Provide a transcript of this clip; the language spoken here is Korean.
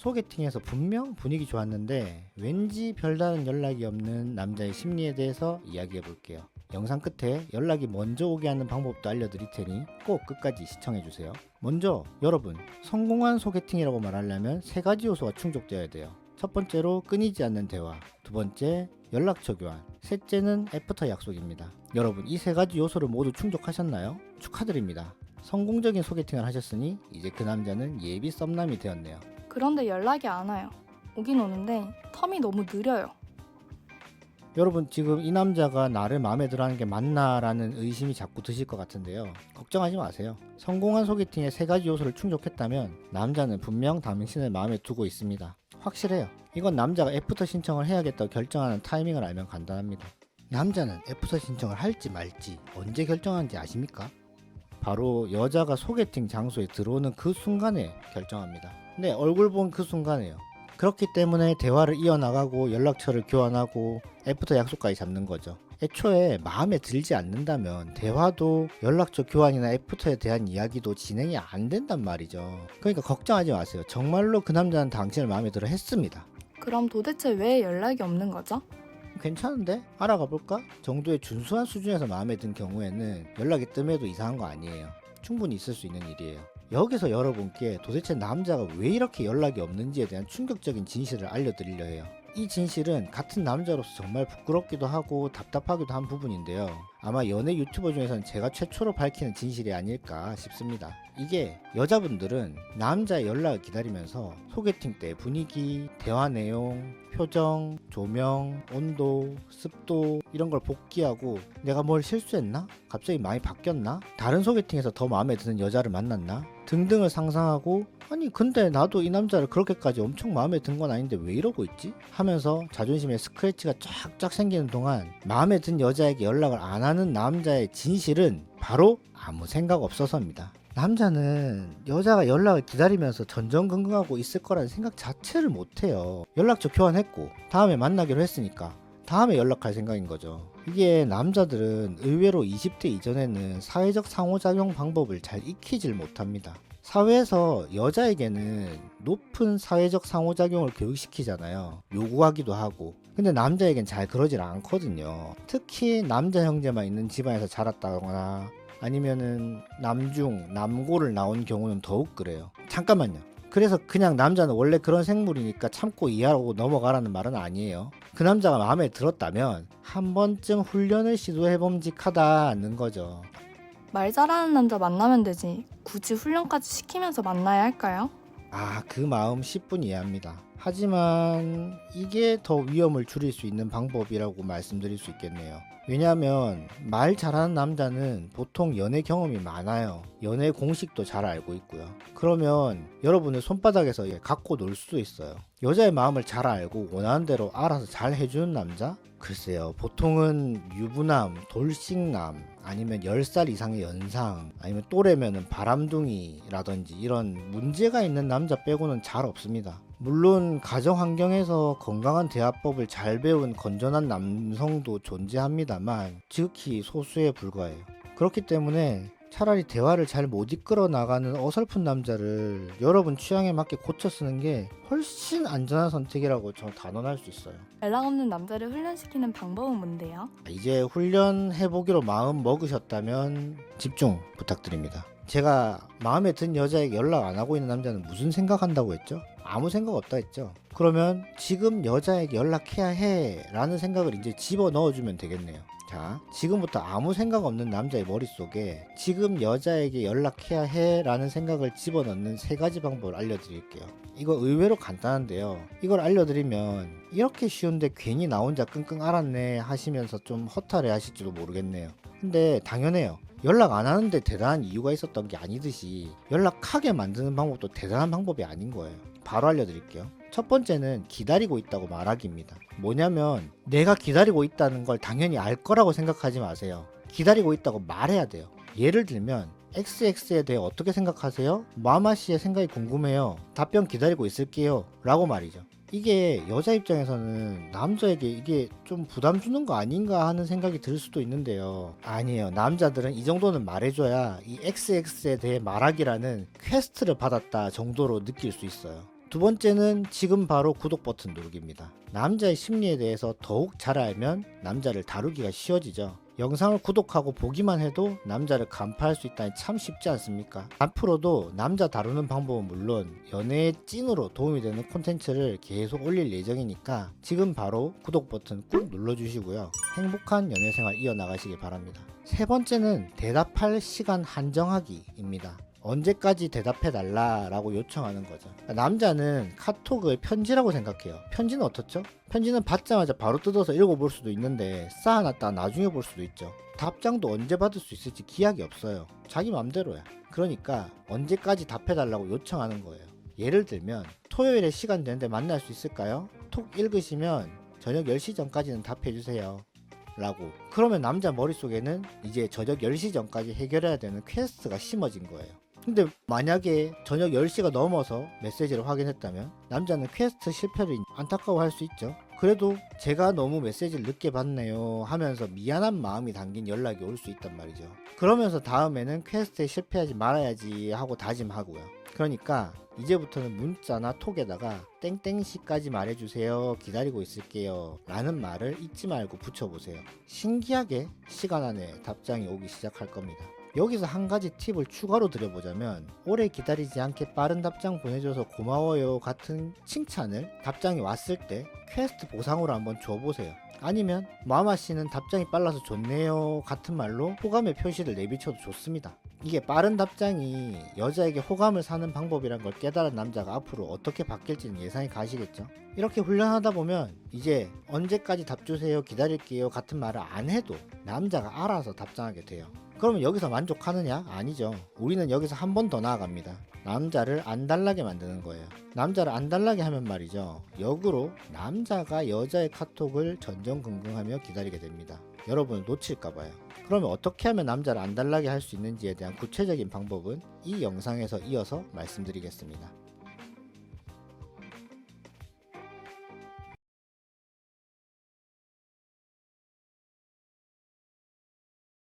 소개팅에서 분명 분위기 좋았는데 왠지 별다른 연락이 없는 남자의 심리에 대해서 이야기해 볼게요. 영상 끝에 연락이 먼저 오게 하는 방법도 알려드릴 테니 꼭 끝까지 시청해 주세요. 먼저 여러분, 성공한 소개팅이라고 말하려면 세 가지 요소가 충족되어야 돼요. 첫 번째로 끊이지 않는 대화, 두 번째 연락처 교환, 셋째는 애프터 약속입니다. 여러분, 이 세 가지 요소를 모두 충족하셨나요? 축하드립니다. 성공적인 소개팅을 하셨으니 이제 그 남자는 예비 썸남이 되었네요. 그런데 연락이 안 와요. 오긴 오는데 텀이 너무 느려요. 여러분, 지금 이 남자가 나를 마음에 들어하는 게 맞나 라는 의심이 자꾸 드실 것 같은데요. 걱정하지 마세요. 성공한 소개팅의 세 가지 요소를 충족했다면 남자는 분명 당신을 마음에 두고 있습니다. 확실해요. 이건 남자가 애프터 신청을 해야겠다고 결정하는 타이밍을 알면 간단합니다. 남자는 애프터 신청을 할지 말지 언제 결정하는지 아십니까? 바로 여자가 소개팅 장소에 들어오는 그 순간에 결정합니다. 네, 얼굴 본 그 순간에요. 그렇기 때문에 대화를 이어나가고 연락처를 교환하고 애프터 약속까지 잡는 거죠. 애초에 마음에 들지 않는다면 대화도 연락처 교환이나 애프터에 대한 이야기도 진행이 안 된단 말이죠. 그러니까 걱정하지 마세요. 정말로 그 남자는 당신을 마음에 들어 했습니다. 그럼 도대체 왜 연락이 없는 거죠? 괜찮은데? 알아가 볼까? 정도의 준수한 수준에서 마음에 든 경우에는 연락이 뜸해도 이상한 거 아니에요. 충분히 있을 수 있는 일이에요. 여기서 여러분께 도대체 남자가 왜 이렇게 연락이 없는지에 대한 충격적인 진실을 알려드리려 해요. 이 진실은 같은 남자로서 정말 부끄럽기도 하고 답답하기도 한 부분인데요. 아마 연애 유튜버 중에서는 제가 최초로 밝히는 진실이 아닐까 싶습니다. 이게 여자분들은 남자의 연락을 기다리면서 소개팅 때 분위기, 대화 내용, 표정, 조명, 온도, 습도 이런 걸 복기하고 내가 뭘 실수했나? 갑자기 많이 바뀌었나? 다른 소개팅에서 더 마음에 드는 여자를 만났나? 등등을 상상하고 아니 근데 나도 이 남자를 그렇게까지 엄청 마음에 든 건 아닌데 왜 이러고 있지? 하면서 자존심에 스크래치가 쫙쫙 생기는 동안 마음에 든 여자에게 연락을 안 하는 남자의 진실은 바로 아무 생각 없어서입니다. 남자는 여자가 연락을 기다리면서 전전긍긍하고 있을 거라는 생각 자체를 못해요. 연락처 교환했고 다음에 만나기로 했으니까 다음에 연락할 생각인 거죠. 이게 남자들은 의외로 20대 이전에는 사회적 상호작용 방법을 잘 익히질 못합니다. 사회에서 여자에게는 높은 사회적 상호작용을 교육시키잖아요. 요구하기도 하고. 근데 남자에겐 잘 그러질 않거든요. 특히 남자 형제만 있는 집안에서 자랐다거나 아니면은 남중, 남고를 나온 경우는 더욱 그래요. 잠깐만요. 그래서 그냥 남자는 원래 그런 생물이니까 참고 이해하고 넘어가라는 말은 아니에요. 그 남자가 마음에 들었다면 한 번쯤 훈련을 시도해봄직하다는 거죠. 말 잘하는 남자 만나면 되지. 굳이 훈련까지 시키면서 만나야 할까요? 그 마음 10분 이해합니다. 하지만 이게 더 위험을 줄일 수 있는 방법이라고 말씀드릴 수 있겠네요. 왜냐하면 말 잘하는 남자는 보통 연애 경험이 많아요. 연애 공식도 잘 알고 있고요. 그러면 여러분의 손바닥에서 갖고 놀 수도 있어요. 여자의 마음을 잘 알고 원하는 대로 알아서 잘 해주는 남자? 글쎄요, 보통은 유부남, 돌싱남, 아니면 10살 이상의 연상, 아니면 또래면은 바람둥이라든지 이런 문제가 있는 남자 빼고는 잘 없습니다. 물론 가정 환경에서 건강한 대화법을 잘 배운 건전한 남성도 존재합니다만 지극히 소수에 불과해요. 그렇기 때문에 차라리 대화를 잘 못 이끌어 나가는 어설픈 남자를 여러분 취향에 맞게 고쳐 쓰는 게 훨씬 안전한 선택이라고 저는 단언할 수 있어요. 연락 없는 남자를 훈련시키는 방법은 뭔데요? 이제 훈련해보기로 마음 먹으셨다면 집중 부탁드립니다. 제가 마음에 든 여자에게 연락 안 하고 있는 남자는 무슨 생각한다고 했죠? 아무 생각 없다 했죠? 그러면 지금 여자에게 연락해야 해 라는 생각을 이제 집어 넣어주면 되겠네요. 자, 지금부터 아무 생각 없는 남자의 머릿속에 지금 여자에게 연락해야 해 라는 생각을 집어넣는 세 가지 방법을 알려드릴게요. 이거 의외로 간단한데요. 이걸 알려드리면 이렇게 쉬운데 괜히 나 혼자 끙끙 앓았네 하시면서 좀 허탈해 하실지도 모르겠네요. 근데 당연해요. 연락 안 하는데 대단한 이유가 있었던 게 아니듯이 연락하게 만드는 방법도 대단한 방법이 아닌 거예요. 바로 알려드릴게요. 첫 번째는 기다리고 있다고 말하기입니다. 뭐냐면 내가 기다리고 있다는 걸 당연히 알 거라고 생각하지 마세요. 기다리고 있다고 말해야 돼요. 예를 들면 XX에 대해 어떻게 생각하세요? 마마씨의 생각이 궁금해요. 답변 기다리고 있을게요 라고 말이죠. 이게 여자 입장에서는 남자에게 이게 좀 부담 주는 거 아닌가 하는 생각이 들 수도 있는데요. 아니에요. 남자들은 이 정도는 말해줘야 이 XX에 대해 말하기라는 퀘스트를 받았다 정도로 느낄 수 있어요. 두 번째는 지금 바로 구독 버튼 누르기입니다. 남자의 심리에 대해서 더욱 잘 알면 남자를 다루기가 쉬워지죠. 영상을 구독하고 보기만 해도 남자를 간파할 수 있다니 참 쉽지 않습니까? 앞으로도 남자 다루는 방법은 물론 연애의 찐으로 도움이 되는 콘텐츠를 계속 올릴 예정이니까 지금 바로 구독 버튼 꾹 눌러주시고요. 행복한 연애생활 이어나가시길 바랍니다. 세 번째는 대답할 시간 한정하기입니다. 언제까지 대답해달라 라고 요청하는 거죠. 남자는 카톡을 편지라고 생각해요. 편지는 어떻죠? 편지는 받자마자 바로 뜯어서 읽어볼 수도 있는데 쌓아놨다 나중에 볼 수도 있죠. 답장도 언제 받을 수 있을지 기약이 없어요. 자기 맘대로야. 그러니까 언제까지 답해달라고 요청하는 거예요. 예를 들면 토요일에 시간 되는데 만날 수 있을까요? 톡 읽으시면 저녁 10시 전까지는 답해주세요 라고. 그러면 남자 머릿속에는 이제 저녁 10시 전까지 해결해야 되는 퀘스트가 심어진 거예요. 근데 만약에 저녁 10시가 넘어서 메시지를 확인했다면 남자는 퀘스트 실패를 안타까워할 수 있죠. 그래도 제가 너무 메시지를 늦게 받네요 하면서 미안한 마음이 담긴 연락이 올 수 있단 말이죠. 그러면서 다음에는 퀘스트에 실패하지 말아야지 하고 다짐하고요. 그러니까 이제부터는 문자나 톡에다가 땡땡시까지 말해주세요, 기다리고 있을게요 라는 말을 잊지 말고 붙여보세요. 신기하게 시간 안에 답장이 오기 시작할 겁니다. 여기서 한 가지 팁을 추가로 드려보자면 오래 기다리지 않게 빠른 답장 보내줘서 고마워요 같은 칭찬을 답장이 왔을 때 퀘스트 보상으로 한번 줘보세요. 아니면 마마씨는 답장이 빨라서 좋네요 같은 말로 호감의 표시를 내비쳐도 좋습니다. 이게 빠른 답장이 여자에게 호감을 사는 방법이란 걸 깨달은 남자가 앞으로 어떻게 바뀔지는 예상이 가시겠죠. 이렇게 훈련하다 보면 이제 언제까지 답 주세요, 기다릴게요 같은 말을 안 해도 남자가 알아서 답장하게 돼요. 그러면 여기서 만족하느냐? 아니죠. 우리는 여기서 한 번 더 나아갑니다. 남자를 안달나게 만드는 거예요. 남자를 안달나게 하면 말이죠. 역으로 남자가 여자의 카톡을 전전긍긍하며 기다리게 됩니다. 여러분을 놓칠까봐요. 그러면 어떻게 하면 남자를 안달나게 할 수 있는지에 대한 구체적인 방법은 이 영상에서 이어서 말씀드리겠습니다.